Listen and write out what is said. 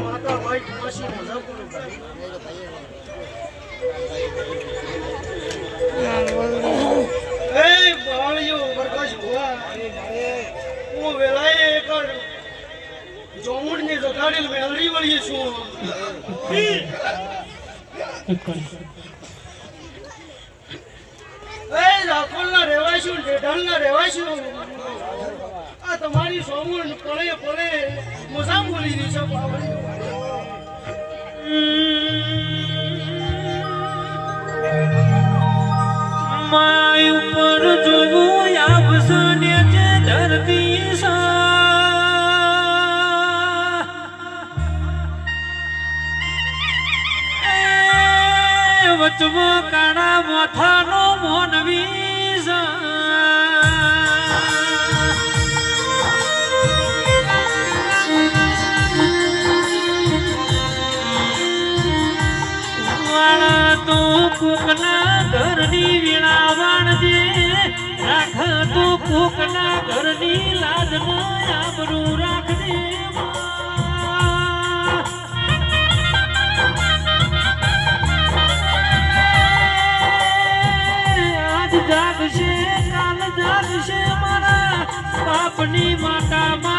માતા ભાઈ પછી મજા પૂરું એ બાળિયો પ્રકાશ હોવા હું વેલાએ એક જોમુડની જગાડેલ વેલડી વળી છું એ રાખોલના રહેવાસીઓ ઢેઢાલના રહેવાસીઓ આ તમારી સોમુડ પળે પળે મજા બોલી રહી છે માય ઉપર જોવું આવશે ને જે ધરતી વચવો કાળા માથાનો મોનવી વાળા તો કોકના ઘરની વીણા વાણજે રાખ તો કોકના ઘરની લાજનો આબરૂ રાખજે જાગશે કાલ જાગશે મારા બાપની માતા